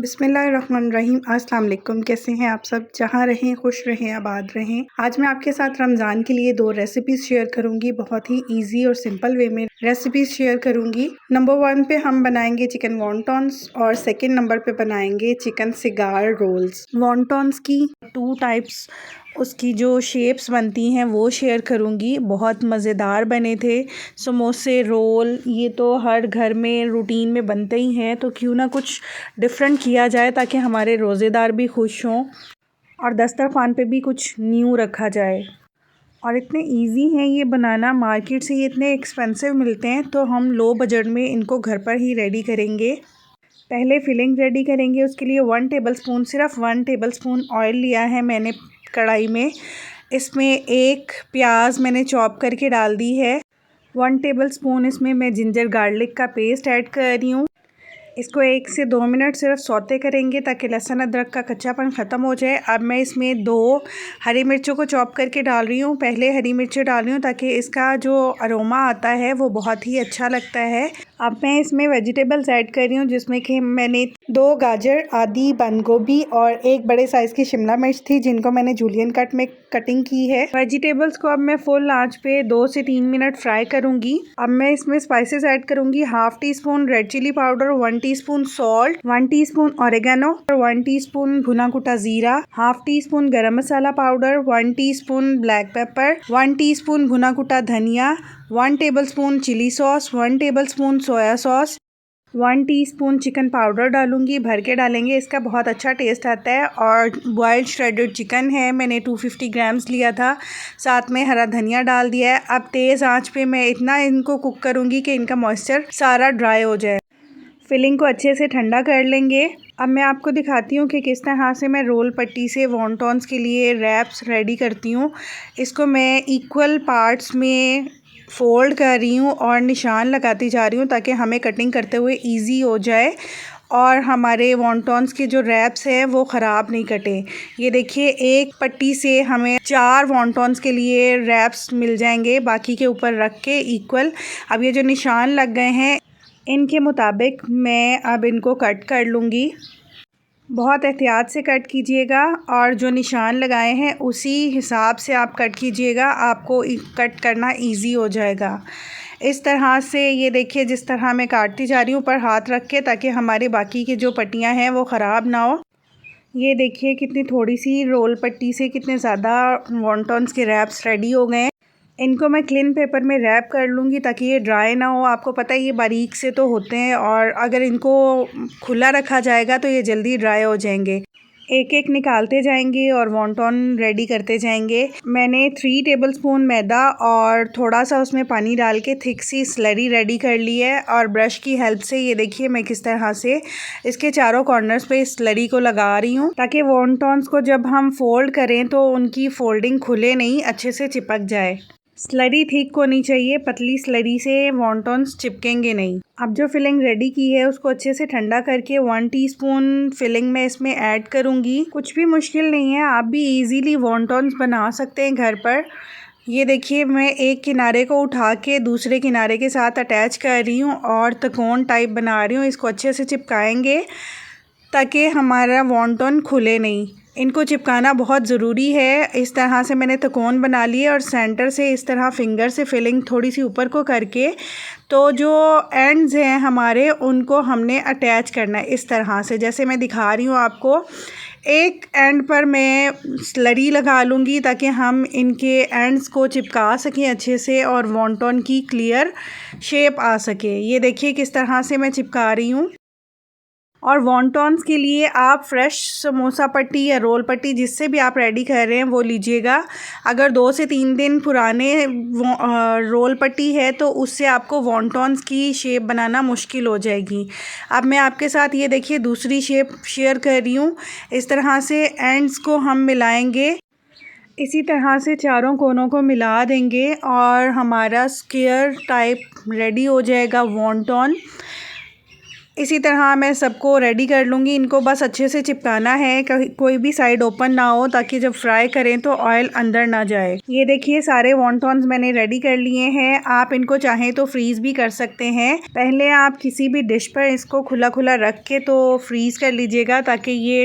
बिस्मिल्लाहिर्रहमानिर्रहीम। अस्सलाम वालेकुम। कैसे हैं आप सब? जहाँ रहें खुश रहें, आबाद रहें। आज मैं आपके साथ रमज़ान के लिए 2 रेसिपीज़ शेयर करूंगी। बहुत ही इजी और सिंपल वे में रेसिपीज़ शेयर करूंगी। नंबर 1 पे हम बनाएंगे चिकन वॉन्टॉन्स और सेकंड नंबर पे बनाएंगे चिकन सिगार रोल्स। वॉन्टॉन्स की 2 टाइप्स उसकी जो शेप्स बनती हैं वो शेयर करूंगी। बहुत मज़ेदार बने थे। समोसे, रोल ये तो हर घर में रूटीन में बनते ही हैं, तो क्यों ना कुछ डिफरेंट किया जाए ताकि हमारे रोज़ेदार भी खुश हों और दस्तरखान पे भी कुछ न्यू रखा जाए। और इतने इजी हैं ये बनाना, मार्केट से ये इतने एक्सपेंसिव मिलते हैं, तो हम लो बजट में इनको घर पर ही रेडी करेंगे। पहले फिलिंग रेडी करेंगे। उसके लिए 1 टेबलस्पून, सिर्फ 1 टेबलस्पून ऑयल लिया है मैंने कढ़ाई में। इसमें 1 प्याज मैंने चॉप करके डाल दी है। 1 टेबलस्पून इसमें मैं जिंजर गार्लिक का पेस्ट ऐड कर रही हूँ। इसको 1 से 2 मिनट सिर्फ सौते करेंगे ताकि लहसुन अदरक का कच्चापन ख़त्म हो जाए। अब मैं इसमें 2 हरी मिर्चों को चॉप करके डाल रही हूँ। पहले हरी मिर्चें डाल रही हूँ ताकि इसका जो अरोमा आता है वो बहुत ही अच्छा लगता है। अब मैं इसमें वेजिटेबल्स ऐड कर रही हूँ, जिसमें कि मैंने 2 गाजर, आधी बंद गोभी और 1 बड़े साइज़ की शिमला मिर्च थी, जिनको मैंने जूलियन कट में कटिंग की है। वेजिटेबल्स को अब मैं फुल आंच पे 2 से 3 मिनट फ्राई करूँगी। अब मैं इसमें स्पाइसेस ऐड करूँगी। 1/2 teaspoon red chilli powder, 1 teaspoon salt, 1 teaspoon oregano, 1 teaspoon भुना कुटा ज़ीरा, 1/2 teaspoon garam masala powder, 1 teaspoon black pepper, 1 teaspoon भुना कुटा धनिया, 1 tablespoon chilli sauce, 1 tablespoon soya sauce, 1 teaspoon chicken powder डालूंगी। भर के डालेंगे, इसका बहुत अच्छा टेस्ट आता है। और बॉइल्ड श्रेडेड चिकन है, मैंने 250 ग्राम्स लिया था, साथ में हरा धनिया डाल दिया है। अब तेज़ आंच पे मैं इतना इनको कुक करूंगी कि इनका मॉइस्चर सारा ड्राई हो जाए। फिलिंग को अच्छे से ठंडा कर लेंगे। अब मैं आपको दिखाती हूँ कि किस तरह से मैं रोल पट्टी से वॉन्टॉन्स के लिए रैप्स रेडी करती हूँ। इसको मैं इक्वल पार्ट्स में फ़ोल्ड कर रही हूँ और निशान लगाती जा रही हूँ ताकि हमें कटिंग करते हुए इजी हो जाए और हमारे वॉन्टॉन्स के जो रैप्स हैं वो ख़राब नहीं कटे। ये देखिए, एक पट्टी से हमें 4 वॉन्टॉन्स के लिए रैप्स मिल जाएंगे, बाकी के ऊपर रख के इक्वल। अब ये जो निशान लग गए हैं, इनके मुताबिक मैं अब इनको कट कर लूँगी। बहुत एहतियात से कट कीजिएगा और जो निशान लगाए हैं उसी हिसाब से आप कट कीजिएगा, आपको कट करना इजी हो जाएगा। इस तरह से ये देखिए, जिस तरह मैं काटती जा रही हूँ ऊपर हाथ रख के, ताकि हमारे बाकी की जो पट्टियाँ हैं वो ख़राब ना हो। ये देखिए कितनी थोड़ी सी रोल पट्टी से कितने ज़्यादा वॉन्टॉन्स के रैप्स रेडी हो गए हैं। इनको मैं क्लीन पेपर में रैप कर लूँगी ताकि ये ड्राई ना हो। आपको पता है ये बारीक से तो होते हैं, और अगर इनको खुला रखा जाएगा तो ये जल्दी ड्राई हो जाएंगे। एक एक निकालते जाएंगे और वॉन्टॉन रेडी करते जाएंगे। मैंने 3 टेबलस्पून मैदा और थोड़ा सा उसमें पानी डाल के थिक सी स्लरी रेडी कर ली है। और ब्रश की हेल्प से ये देखिए मैं किस तरह से इसके चारों कॉर्नर्स पे इस स्लरी को लगा रही हूँ, ताकि वॉन्टॉन्स को जब हम फोल्ड करें तो उनकी फोल्डिंग खुले नहीं, अच्छे से चिपक जाए। स्लरी थिक होनी चाहिए, पतली स्लरी से वॉन्टॉन्स चिपकेंगे नहीं। अब जो फिलिंग रेडी की है उसको अच्छे से ठंडा करके 1 टीस्पून फिलिंग मैं इसमें ऐड करूँगी। कुछ भी मुश्किल नहीं है, आप भी इजीली वॉन्टॉन्स बना सकते हैं घर पर। ये देखिए, मैं एक किनारे को उठा के दूसरे किनारे के साथ अटैच कर रही हूँ और त्रिकोण टाइप बना रही हूँ। इसको अच्छे से चिपकाएंगे ताकि हमारा वॉन्टॉन खुले नहीं। इनको चिपकाना बहुत ज़रूरी है। इस तरह से मैंने त्रिकोण बना लिए और सेंटर से इस तरह फिंगर से फिलिंग थोड़ी सी ऊपर को करके, तो जो एंड्स हैं हमारे उनको हमने अटैच करना है इस तरह से, जैसे मैं दिखा रही हूँ आपको। एक एंड पर मैं स्लरी लगा लूँगी ताकि हम इनके एंड्स को चिपका सकें अच्छे से और वॉन्टॉन की क्लियर शेप आ सके। ये देखिए किस तरह से मैं चिपका रही हूँ। और वॉन्टॉन्स के लिए आप फ्रेश समोसा पट्टी या रोल पट्टी जिससे भी आप रेडी कर रहे हैं वो लीजिएगा। अगर 2 से 3 दिन पुराने रोल पट्टी है तो उससे आपको वॉन्टॉन्स की शेप बनाना मुश्किल हो जाएगी। अब मैं आपके साथ ये देखिए दूसरी शेप शेयर कर रही हूँ। इस तरह से एंड्स को हम मिलाएंगे, इसी तरह से चारों कोनों को मिला देंगे और हमारा स्क्वायर टाइप रेडी हो जाएगा वॉन्टॉन। इसी तरह मैं सबको रेडी कर लूँगी। इनको बस अच्छे से चिपकाना है, कोई भी साइड ओपन ना हो, ताकि जब फ्राई करें तो ऑयल अंदर ना जाए। ये देखिए सारे वॉन्टॉन्स मैंने रेडी कर लिए हैं। आप इनको चाहें तो फ्रीज़ भी कर सकते हैं। पहले आप किसी भी डिश पर इसको खुला खुला रख के तो फ्रीज़ कर लीजिएगा, ताकि ये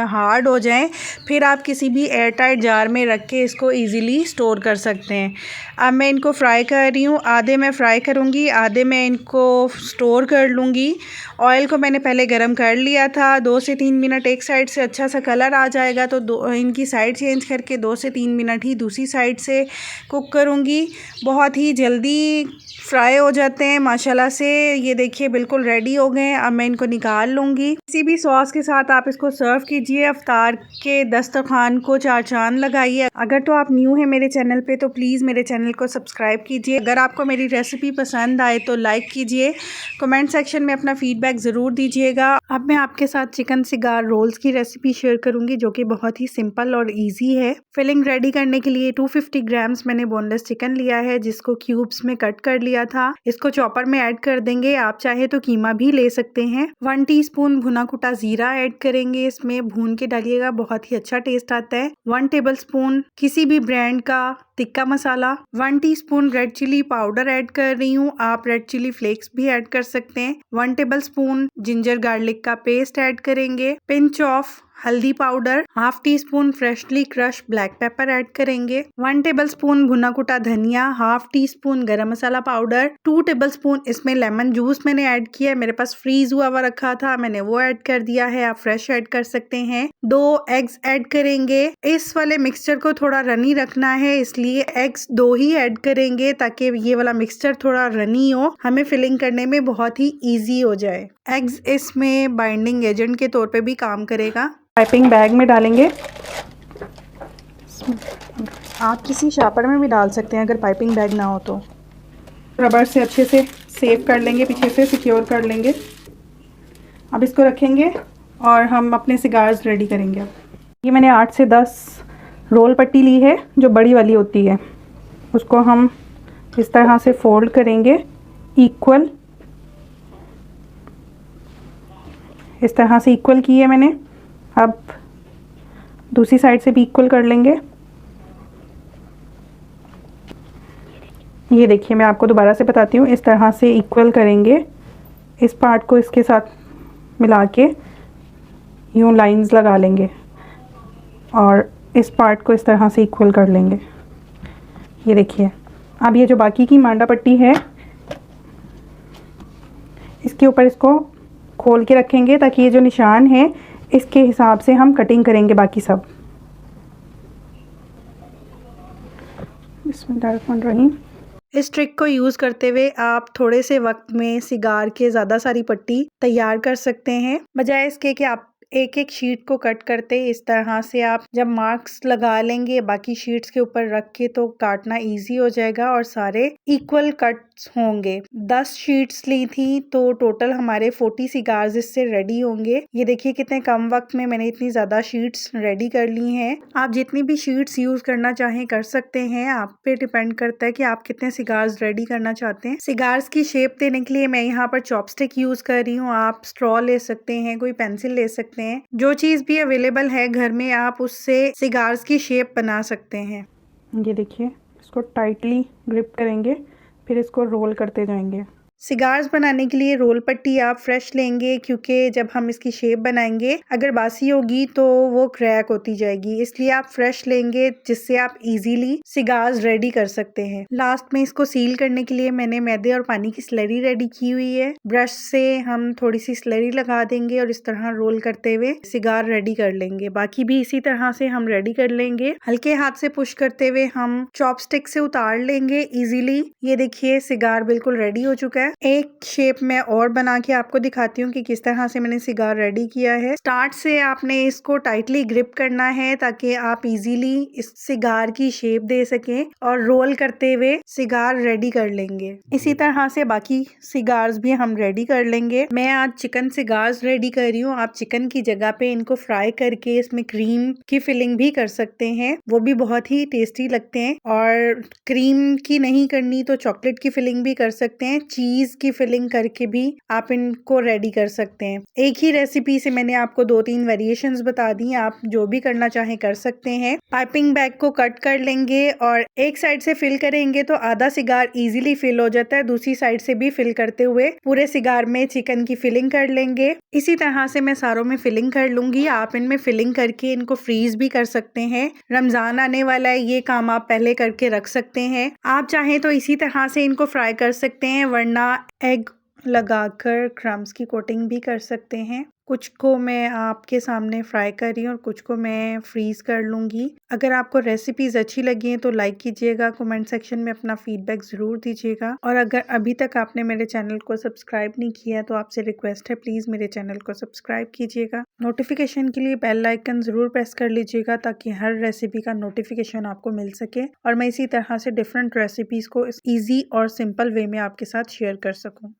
हार्ड हो जाए। फिर आप किसी भी एयर टाइट जार में रख के इसको ईज़िली स्टोर कर सकते हैं। अब मैं इनको फ्राई कर रही हूँ। आधे मैं फ्राई करूँगी, आधे मैं इनको स्टोर कर लूँगी। ऑयल को मैंने पहले गरम कर लिया था। 2 से 3 मिनट एक साइड से अच्छा सा कलर आ जाएगा तो इनकी साइड चेंज करके 2 से 3 मिनट ही दूसरी साइड से कुक करूँगी। बहुत ही जल्दी फ्राई हो जाते हैं माशाल्लाह से। ये देखिए बिल्कुल रेडी हो गए। अब मैं इनको निकाल लूँगी। किसी भी सॉस के साथ आप इसको सर्व कीजिए। इफ्तार के दस्तरखान को चार चांद लगाइए। अगर तो आप न्यू हैं मेरे चैनल पे तो प्लीज़ मेरे चैनल को सब्सक्राइब कीजिए। अगर आपको मेरी रेसिपी पसंद आए तो लाइक कीजिए। कमेंट सेक्शन में अपना फीडबैक ज़रूर दीजिएगा। अब मैं आपके साथ चिकन सिगार रोल्स की रेसिपी शेयर करूंगी, जो कि बहुत ही सिंपल और इजी है। फिलिंग रेडी करने के लिए 250 ग्राम्स मैंने बोनलेस चिकन लिया है, जिसको क्यूब्स में कट कर लिया था। इसको चॉपर में ऐड कर देंगे। आप चाहे तो कीमा भी ले सकते हैं। 1 टीस्पून भुना कुटा जीरा ऐड करेंगे। इसमें भून के डालिएगा, बहुत ही अच्छा टेस्ट आता है। 1 टेबलस्पून किसी भी ब्रांड का tikka masala, 1 teaspoon red chilli powder add कर रही हूँ। आप रेड चिली फ्लेक्स भी ऐड कर सकते हैं। 1 टेबलस्पून जिंजर गार्लिक का पेस्ट ऐड करेंगे। पिंच ऑफ हल्दी powder, half teaspoon freshly crush black pepper add करेंगे। 1 टेबलस्पून भुना कुटा धनिया, हाफ टी स्पून गरम मसाला पाउडर, 2 टेबलस्पून इसमें लेमन जूस मैंने ऐड किया है। मेरे पास फ्रीज हुआ हुआ रखा था, मैंने वो ऐड कर दिया है। आप फ्रेश ऐड कर सकते हैं। 2 एग्स ऐड करेंगे। इस वाले मिक्सचर को थोड़ा रनी रखना है, इसलिए एग्स 2 ही ऐड करेंगे, ताकि ये वाला मिक्सचर थोड़ा रनी हो, हमें फिलिंग करने में बहुत ही ईजी हो जाए। एग्स इसमें बाइंडिंग एजेंट के तौर पे भी काम करेगा। पाइपिंग बैग में डालेंगे। आप किसी शापर में भी डाल सकते हैं अगर पाइपिंग बैग ना हो तो। रबर से अच्छे से सेव कर लेंगे, पीछे से सिक्योर कर लेंगे। अब इसको रखेंगे और हम अपने सिगार्स रेडी करेंगे। ये मैंने 8 से 10 रोल पट्टी ली है, जो बड़ी वाली होती है। उसको हम इस तरह से फोल्ड करेंगे इक्वल। इस तरह से इक्वल की है मैंने। अब दूसरी साइड से भी इक्वल कर लेंगे। ये देखिए, मैं आपको दोबारा से बताती हूँ। इस तरह से इक्वल करेंगे। इस पार्ट को इसके साथ मिला के यूँ लाइंस लगा लेंगे और इस पार्ट को इस तरह से इक्वल कर लेंगे। ये देखिए। अब ये जो बाकी की मांडा पट्टी है, इसके ऊपर इसको खोल के रखेंगे, ताकि ये जो निशान है इसके हिसाब से हम कटिंग करेंगे बाकी सब। बिस्मिल्लाहिर्रहमानिर्रहीम। इस ट्रिक को यूज़ करते हुए आप थोड़े से वक्त में सिगार के ज़्यादा सारी पट्टी तैयार कर सकते हैं, बजाय इसके कि आप एक एक शीट को कट करते। इस तरह से आप जब मार्क्स लगा लेंगे बाकी शीट्स के ऊपर रख के, तो काटना इजी हो जाएगा और सारे इक्वल कट्स होंगे। 10 शीट्स ली थी तो टोटल हमारे 40 सिगार्स इससे रेडी होंगे। ये देखिए कितने कम वक्त में मैंने इतनी ज़्यादा शीट्स रेडी कर ली हैं। आप जितनी भी शीट्स यूज़ करना चाहें कर सकते हैं। आप पे डिपेंड करता है कि आप कितने सिगार्स रेडी करना चाहते हैं। सिगार्स की शेप देने के लिए मैं यहाँ पर चॉपस्टिक यूज़ कर रही हूँ। आप स्ट्रॉ ले सकते हैं, कोई पेंसिल ले सकते हैं। जो चीज़ भी अवेलेबल है घर में, आप उससे सिगार्स की शेप बना सकते हैं। ये देखिए, इसको टाइटली ग्रिप करेंगे, फिर इसको रोल करते जाएंगे। सिगार्स बनाने के लिए रोल पट्टी आप फ्रेश लेंगे, क्योंकि जब हम इसकी शेप बनाएंगे अगर बासी होगी तो वो क्रैक होती जाएगी, इसलिए आप फ्रेश लेंगे, जिससे आप इजीली सिगार्स रेडी कर सकते हैं। लास्ट में इसको सील करने के लिए मैंने मैदे और पानी की स्लरी रेडी की हुई है। ब्रश से हम थोड़ी सी स्लरी लगा देंगे और इस तरह रोल करते हुए सिगार रेडी कर लेंगे। बाकी भी इसी तरह से हम रेडी कर लेंगे। हल्के हाथ से पुश करते हुए हम चॉपस्टिक से उतार लेंगे इजीली। ये देखिए, सिगार बिल्कुल रेडी हो चुका है। एक शेप में और बना के आपको दिखाती हूँ कि किस तरह से मैंने सिगार रेडी किया है। स्टार्ट से आपने इसको टाइटली ग्रिप करना है, ताकि आप इजीली इस सिगार की शेप दे सकें और रोल करते हुए सिगार रेडी कर लेंगे। इसी तरह से बाकी सिगार्स भी हम रेडी कर लेंगे। मैं आज चिकन सिगार्स रेडी कर रही हूँ। आप चिकन की जगह पे इनको फ्राई करके इसमें क्रीम की फिलिंग भी कर सकते हैं, वो भी बहुत ही टेस्टी लगते हैं। और क्रीम की नहीं करनी तो चॉकलेट की फिलिंग भी कर सकते हैं। चीज फ्रीज की फिलिंग करके भी आप इनको रेडी कर सकते हैं। एक ही रेसिपी से मैंने आपको 2-3 वेरिएशंस बता दी, आप जो भी करना चाहें कर सकते हैं। पाइपिंग बैग को कट कर लेंगे और एक साइड से फिल करेंगे तो आधा सिगार इजीली फिल हो जाता है, दूसरी साइड से भी फिल करते हुए पूरे सिगार में चिकन की फिलिंग कर लेंगे। इसी तरह से मैं सारों में फिलिंग कर लूंगी। आप इनमें फिलिंग करके इनको फ्रीज भी कर सकते हैं। रमजान आने वाला है, ये काम आप पहले करके रख सकते हैं। आप चाहें तो इसी तरह से इनको फ्राई कर सकते हैं, वरना एग लगाकर क्रम्स की कोटिंग भी कर सकते हैं। कुछ को मैं आपके सामने फ्राई कर रही हूँ और कुछ को मैं फ्रीज कर लूँगी। अगर आपको रेसिपीज़ अच्छी लगी हैं तो लाइक कीजिएगा, कमेंट सेक्शन में अपना फीडबैक ज़रूर दीजिएगा। और अगर अभी तक आपने मेरे चैनल को सब्सक्राइब नहीं किया तो आपसे रिक्वेस्ट है, प्लीज़ मेरे चैनल को सब्सक्राइब कीजिएगा। नोटिफिकेशन के लिए बेल आइकन ज़रूर प्रेस कर लीजिएगा ताकि हर रेसिपी का नोटिफिकेशन आपको मिल सके और मैं इसी तरह से डिफरेंट रेसिपीज़ को ईजी और सिंपल वे में आपके साथ शेयर कर सकूँ।